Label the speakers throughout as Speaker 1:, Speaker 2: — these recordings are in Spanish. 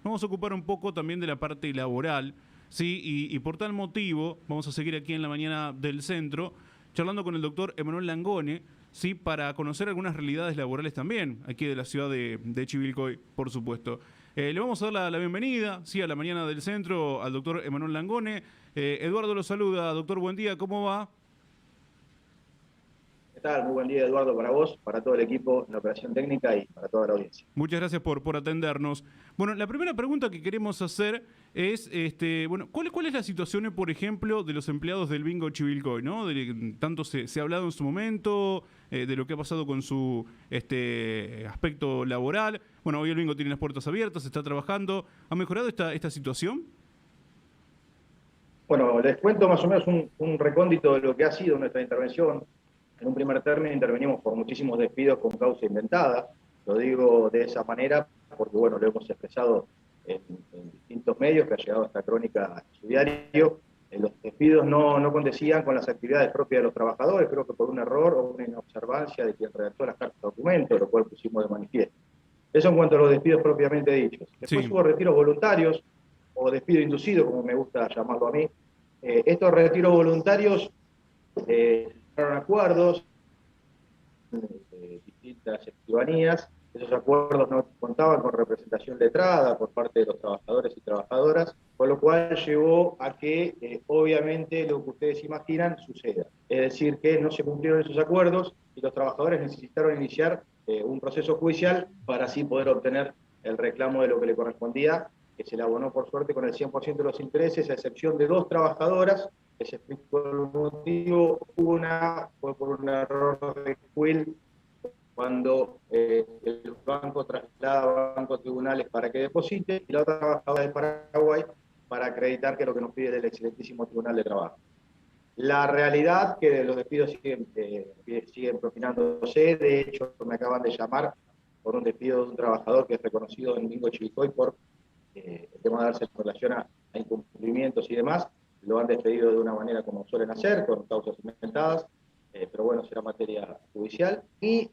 Speaker 1: vamos a ocupar un poco también de la parte laboral, ¿sí? Y por tal motivo vamos a seguir aquí en la mañana del centro charlando con el doctor Emanuel Langone, ¿sí? Para conocer algunas realidades laborales también, aquí de la ciudad de Chivilcoy, por supuesto. Le vamos a dar la bienvenida, sí, a la mañana del centro al doctor Emanuel Langone. Eduardo lo saluda, doctor, buen día, ¿cómo va?
Speaker 2: ¿Qué tal? Muy buen día, Eduardo, para vos, para todo el equipo en la operación técnica y para toda la audiencia.
Speaker 1: Muchas gracias por atendernos. Bueno, la primera pregunta que queremos hacer es, bueno, ¿cuál es la situación, por ejemplo, de los empleados del Bingo Chivilcoy, ¿no? Tanto se ha hablado en su momento de lo que ha pasado con su aspecto laboral. Bueno, hoy el Bingo tiene las puertas abiertas, está trabajando. ¿Ha mejorado esta situación?
Speaker 2: Bueno, les cuento más o menos un recóndito de lo que ha sido nuestra intervención. En un primer término intervenimos por muchísimos despidos con causa inventada. Lo digo de esa manera porque, bueno, lo hemos expresado en distintos medios, que ha llegado esta crónica a su diario. Los despidos no condecían con las actividades propias de los trabajadores, creo que por un error o una inobservancia de quien redactó las cartas de documento, lo cual pusimos de manifiesto. Eso en cuanto a los despidos propiamente dichos. Después
Speaker 1: Sí.
Speaker 2: hubo retiros voluntarios, o despido inducido, como me gusta llamarlo a mí. Estos retiros voluntarios fueron acuerdos de distintas escribanías. Esos acuerdos no contaban con representación letrada por parte de los trabajadores y trabajadoras, con lo cual llevó a que, obviamente, lo que ustedes imaginan suceda. Es decir, que no se cumplieron esos acuerdos y los trabajadores necesitaron iniciar un proceso judicial para así poder obtener el reclamo de lo que le correspondía, que se le abonó por suerte con el 100% de los intereses, a excepción de 2 trabajadoras, que se explicó el motivo. Una fue por un error de quill cuando el banco traslada a bancos tribunales para que deposite, y la otra trabajadora de Paraguay para acreditar que es lo que nos pide el excelentísimo Tribunal de Trabajo. La realidad que los despidos siguen propinándose. De hecho, me acaban de llamar por un despido de un trabajador que es reconocido en Bingo Chivilcoy por el tema de darse en relación a incumplimientos y demás. Lo han despedido de una manera como suelen hacer, con causas inventadas, pero bueno, será materia judicial. Y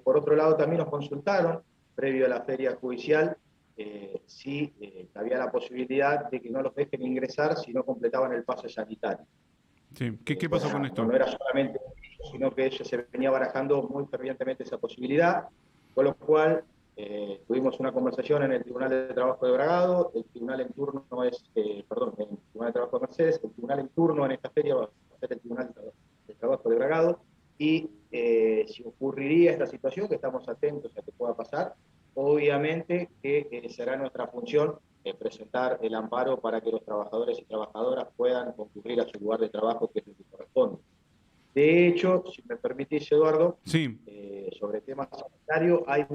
Speaker 2: por otro lado también nos consultaron, previo a la feria judicial, si había la posibilidad de que no los dejen ingresar si no completaban el pase sanitario.
Speaker 1: Sí. ¿Qué pasó con esto?
Speaker 2: No era solamente eso, sino que ella se venía barajando muy fervientemente esa posibilidad, con lo cual tuvimos una conversación en el Tribunal de Trabajo de Bragado. El tribunal en turno es, perdón, el Tribunal de Trabajo de Mercedes. El tribunal en turno en esta feria va a ser el Tribunal de Trabajo de Bragado, y si ocurriría esta situación, que estamos atentos a que pueda pasar, obviamente que será nuestra función presentar el amparo para que los trabajadores y trabajadoras puedan concurrir a su lugar de trabajo, que es lo que corresponde. De hecho, si me permitís, Eduardo,
Speaker 1: Sí,
Speaker 2: sobre temas sanitarios hay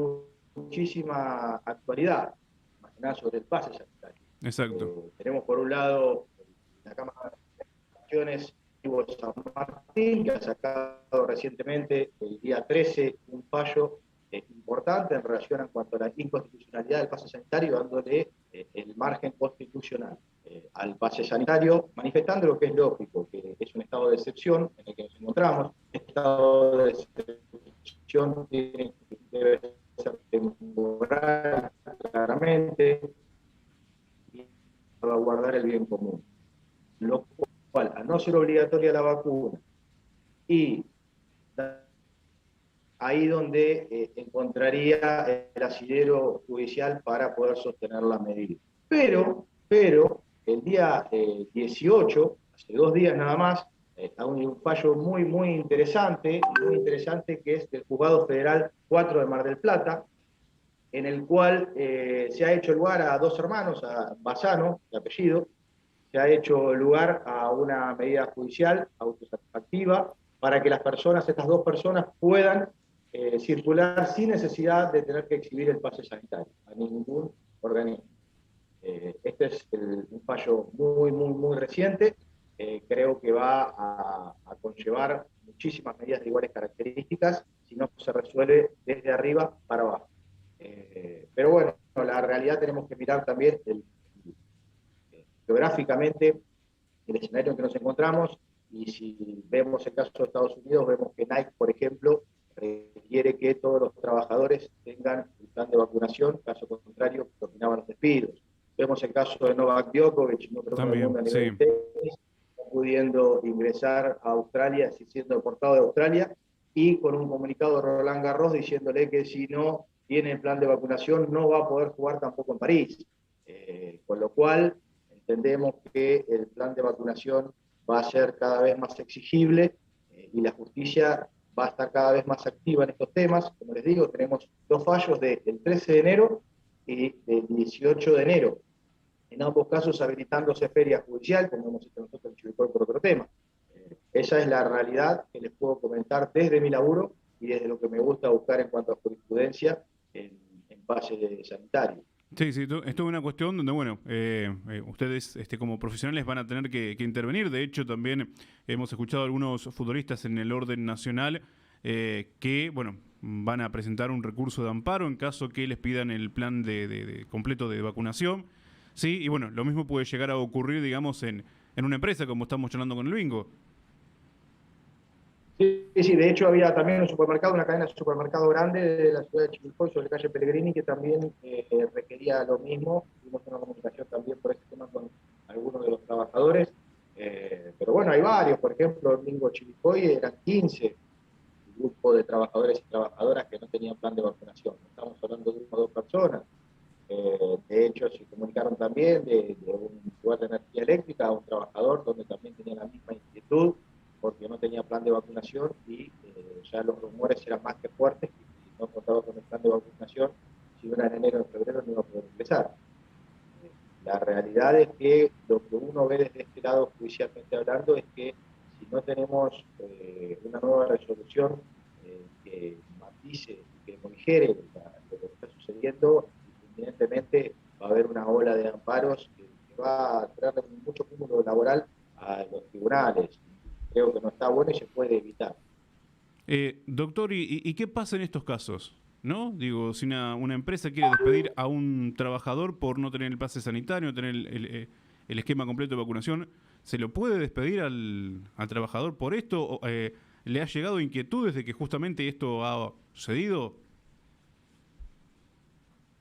Speaker 2: muchísima actualidad, más que nada sobre el pase sanitario.
Speaker 1: exacto.
Speaker 2: Tenemos por un lado la Cámara de Naciones San Martín, que ha sacado recientemente, el día 13, un fallo importante en relación en cuanto a la inconstitucionalidad del pase sanitario, dándole el margen constitucional al pase sanitario, manifestando lo que es lógico, que es un estado de excepción en el que nos encontramos. Este estado de excepción debe ser temporal, claramente, y salvaguardar el bien común. Lo cual, al no ser obligatoria la vacuna, y ahí donde encontraría el asidero judicial para poder sostener la medida. Pero el día 18, hace 2 días nada más, hay un fallo muy interesante, que es del Juzgado Federal 4 de Mar del Plata, en el cual se ha hecho lugar a 2 hermanos, a Bassano, de apellido. Se ha hecho lugar a una medida judicial autosatisfactiva para que estas 2 personas puedan circular sin necesidad de tener que exhibir el pase sanitario a ningún organismo. Este es un fallo muy reciente. Creo que va a conllevar muchísimas medidas de iguales características si no se resuelve desde arriba para abajo. Pero bueno, la realidad tenemos que mirar también geográficamente el escenario en que nos encontramos, y si vemos el caso de Estados Unidos, vemos que Nike, por ejemplo, requiere que todos los trabajadores tengan el plan de vacunación, caso contrario, terminaban los despidos. Vemos el caso de Novak Djokovic, número uno del mundo
Speaker 1: También,
Speaker 2: a
Speaker 1: sí.
Speaker 2: nivel de tenis, pudiendo ingresar a Australia, siendo deportado de Australia, y con un comunicado de Roland Garros diciéndole que si no tiene el plan de vacunación no va a poder jugar tampoco en París. Con lo cual entendemos que el plan de vacunación va a ser cada vez más exigible y la justicia va a estar cada vez más activa en estos temas. Como les digo, tenemos dos fallos del 13 de enero y del 18 de enero. En ambos casos habilitándose feria judicial, como hemos hecho nosotros en Chivilcoy por otro tema. Esa es la realidad que les puedo comentar desde mi laburo y desde lo que me gusta buscar en cuanto a jurisprudencia en base sanitario.
Speaker 1: Sí, sí, esto es una cuestión donde, bueno, ustedes como profesionales van a tener que intervenir. De hecho, también hemos escuchado a algunos futbolistas en el orden nacional que, bueno, van a presentar un recurso de amparo en caso que les pidan el plan de completo de vacunación. Sí, y bueno, lo mismo puede llegar a ocurrir, digamos, en una empresa, como estamos charlando con el bingo.
Speaker 2: Sí, sí, de hecho había también un supermercado, una cadena de supermercado grande de la ciudad de Chivilcoy, sobre calle Pellegrini, que también requería lo mismo. Tuvimos una comunicación también por ese tema con algunos de los trabajadores. Pero bueno, hay varios, por ejemplo, el bingo Chivilcoy eran 15 grupos de trabajadores y trabajadoras que no tenían plan de vacunación. No estamos hablando de una o dos personas. De hecho, se comunicaron también de un lugar de energía eléctrica a un trabajador donde también tenía la misma inquietud porque no tenía plan de vacunación y ya los rumores eran más que fuertes que si no contaba con el plan de vacunación, si no era en enero o en febrero no iba a poder ingresar. La realidad es que lo que uno ve desde este lado judicialmente hablando es que si no tenemos una nueva resolución que matice y que coligere lo que está sucediendo, evidentemente va a haber una ola de amparos que va a traer mucho cúmulo laboral a los tribunales. Creo que no está bueno y se puede evitar.
Speaker 1: Doctor, ¿y qué pasa en estos casos? ¿No? Digo, si una empresa quiere despedir a un trabajador por no tener el pase sanitario, no tener el esquema completo de vacunación, ¿se lo puede despedir al trabajador por esto? ¿Le ha llegado inquietudes de que justamente esto ha sucedido?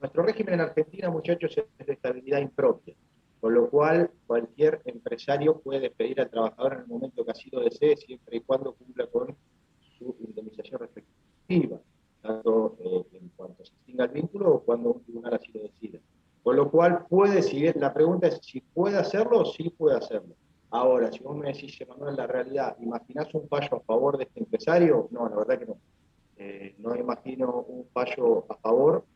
Speaker 2: Nuestro régimen en Argentina, muchachos, es de estabilidad impropia, con lo cual cualquier empresario puede despedir al trabajador en el momento que así lo desee, siempre y cuando cumpla con su indemnización respectiva, tanto en cuanto se extinga el vínculo o cuando un tribunal así lo decida. Con lo cual, la pregunta es si puede hacerlo o sí puede hacerlo. Ahora, si vos me decís, Emanuel, la realidad, ¿imaginás un fallo a favor de este empresario? No, la verdad que no. No imagino un fallo a favor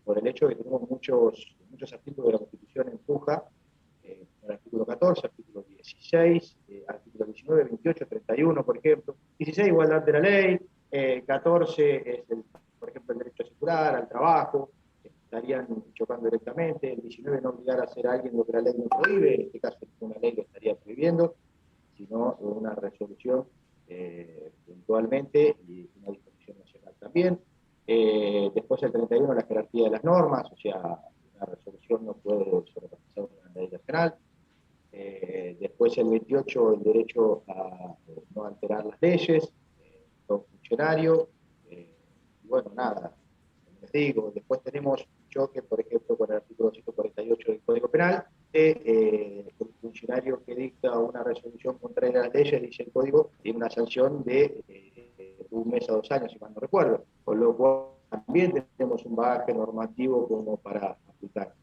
Speaker 2: por el hecho de que tenemos muchos artículos de la Constitución en puja, el artículo 14, artículo 16, artículo 19, 28, 31, por ejemplo. 16, igualdad de la ley, 14 es, por ejemplo, el derecho a circular, al trabajo, estarían chocando directamente. El 19, no obligar a hacer a alguien lo que la ley no prohíbe, en este caso una ley lo estaría prohibiendo, sino una resolución puntualmente y una disposición nacional también. Después el 31, la jerarquía de las normas, o sea, una resolución no puede sobrepasar una ley nacional. Después el 28, el derecho a no alterar las leyes, todo funcionario. Y bueno, nada, como les digo, después tenemos un choque, por ejemplo, con el artículo 148 del Código Penal, el funcionario que dicta una resolución contraria a las leyes, dice el Código, tiene una sanción de 1 mes a 2 años, si mal no recuerdo, con lo cual también tenemos un bagaje normativo como para aplicar.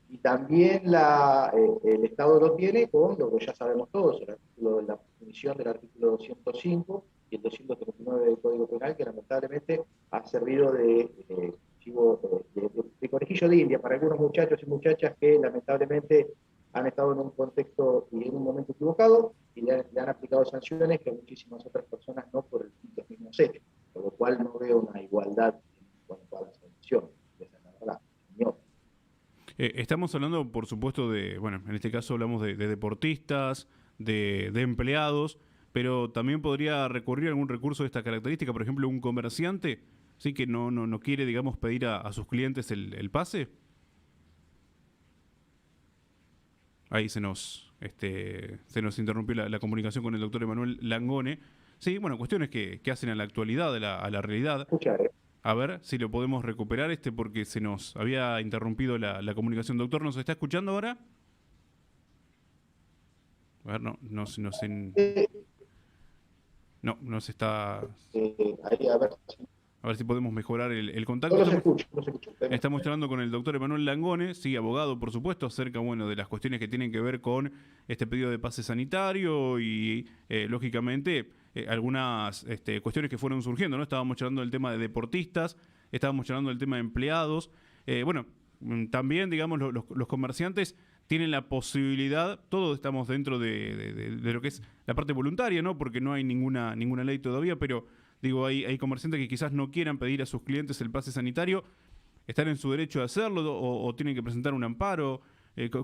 Speaker 2: Y también el Estado lo tiene con lo que ya sabemos todos, la definición del artículo 205 y el 239 del Código Penal, que lamentablemente ha servido de conejillo de India para algunos muchachos y muchachas que lamentablemente han estado en un contexto y en un momento equivocado y le han aplicado sanciones que a muchísimas otras personas no por los mismos hechos, por lo cual no veo una igualdad en cuanto a la sanción. Esa es la verdad, mi opinión.
Speaker 1: Estamos hablando, por supuesto, bueno, en este caso hablamos de deportistas, de empleados, pero también podría recurrir a algún recurso de esta característica, por ejemplo, un comerciante, sí, que no quiere, digamos, pedir a sus clientes el pase. Ahí se nos interrumpió la comunicación con el doctor Emanuel Langone. Sí, bueno, cuestiones que hacen a la actualidad, a la realidad.
Speaker 2: Escuchar, ¿eh?
Speaker 1: A ver si lo podemos recuperar porque se nos había interrumpido la comunicación. Doctor, ¿nos está escuchando ahora? A ver,
Speaker 2: Eh,
Speaker 1: no, nos está...
Speaker 2: Ahí a ver si...
Speaker 1: A ver si podemos mejorar el
Speaker 2: No
Speaker 1: contacto.
Speaker 2: los escucho, no los escucho.
Speaker 1: Estamos charlando con el doctor Emanuel Langone, sí, abogado, por supuesto, acerca de las cuestiones que tienen que ver con este pedido de pase sanitario y, lógicamente, algunas cuestiones que fueron surgiendo, ¿no? Estábamos charlando del tema de deportistas, estábamos charlando del tema de empleados. También, digamos, los comerciantes tienen la posibilidad, todos estamos dentro de lo que es la parte voluntaria, ¿no? Porque no hay ninguna ley todavía, pero... Digo, hay comerciantes que quizás no quieran pedir a sus clientes el pase sanitario, están en su derecho de hacerlo o tienen que presentar un amparo.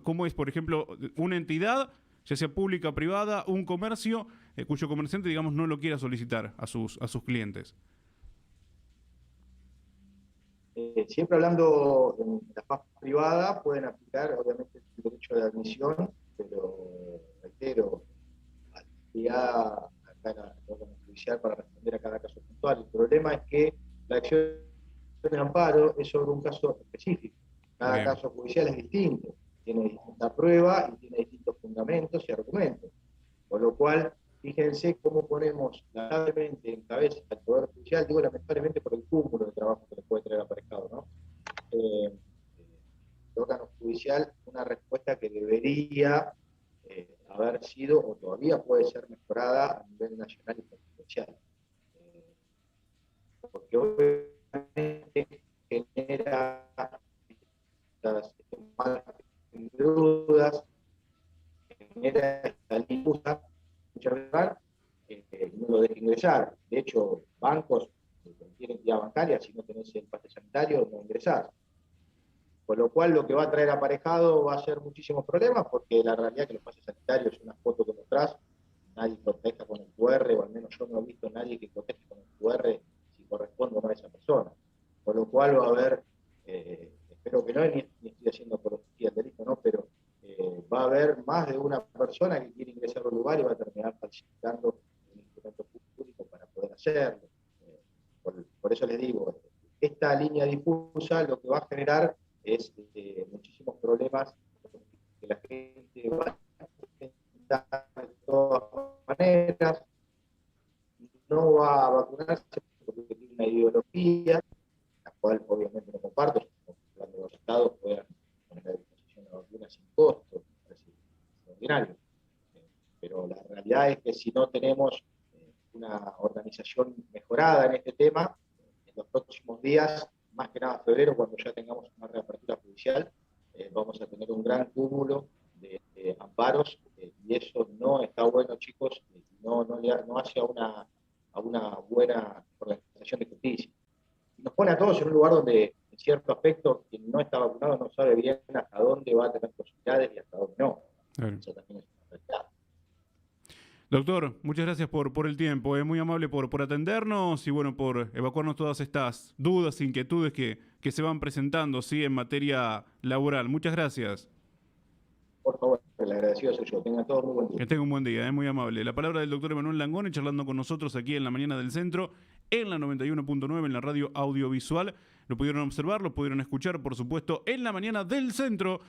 Speaker 1: ¿Cómo es, por ejemplo, una entidad, ya sea pública o privada, un comercio, cuyo comerciante, digamos, no lo quiera solicitar a sus clientes?
Speaker 2: Siempre hablando en la fase privada, pueden aplicar, obviamente, el derecho de admisión, pero reitero, actividad acá en el órgano judicial para responder a cada caso puntual. El problema es que la acción de amparo es sobre un caso específico. Cada
Speaker 1: Bien.
Speaker 2: caso judicial es distinto, tiene distinta prueba y tiene distintos fundamentos y argumentos. Por lo cual, fíjense cómo ponemos lamentablemente en cabeza al Poder Judicial, digo lamentablemente por el cúmulo de trabajo que le puede traer aparejado, ¿no? El órgano judicial una respuesta que debería haber sido o todavía puede ser mejorada a nivel nacional y provincial. Porque obviamente genera estas malas dudas, genera esta disputa, muchas veces no lo deja ingresar. De hecho, bancos, cualquier entidad bancaria, si no tenés el pase sanitario, no ingresás. Con lo cual, lo que va a traer aparejado va a ser muchísimos problemas, porque la realidad es que los pases sanitarios es una foto que mostrás, nadie coteja con el QR, o al menos yo no he visto a nadie que coteje con el QR si corresponde o no a esa persona. Con lo cual va a haber, espero que no, ni estoy haciendo apología del delito, ¿no? Pero va a haber más de una persona que quiere ingresar a un lugar y va a terminar falsificando un instrumento público para poder hacerlo. Por eso les digo, esta línea difusa lo que va a generar es muchísimos problemas que la gente va a intentar de todas maneras, no va a vacunarse porque tiene una ideología, la cual obviamente no comparto, cuando los estados puedan poner a disposición la vacuna sin costo, es extraordinario. Pero la realidad es que si no tenemos una organización mejorada en este tema, en los próximos días, más que nada febrero, cuando ya tengamos una reapertura judicial, vamos a tener un gran cúmulo de amparos, y eso no está bueno, chicos, no hace a una buena organización de justicia. Y nos pone a todos en un lugar donde, en cierto aspecto, quien no está vacunado no sabe bien hasta dónde va a tener posibilidades y hasta dónde no.
Speaker 1: Claro.
Speaker 2: Eso también es una realidad.
Speaker 1: Doctor, muchas gracias por el tiempo, muy amable por atendernos y por evacuarnos todas estas dudas, inquietudes que se van presentando, ¿sí? En materia laboral. Muchas gracias.
Speaker 2: Por favor, el agradecido soy yo. Tengan todos muy buen día.
Speaker 1: Que tenga un buen día, muy amable. La palabra del doctor Emanuel Langone charlando con nosotros aquí en la mañana del centro, en la 91.9, en la radio audiovisual. Lo pudieron observar, lo pudieron escuchar, por supuesto, en la mañana del centro.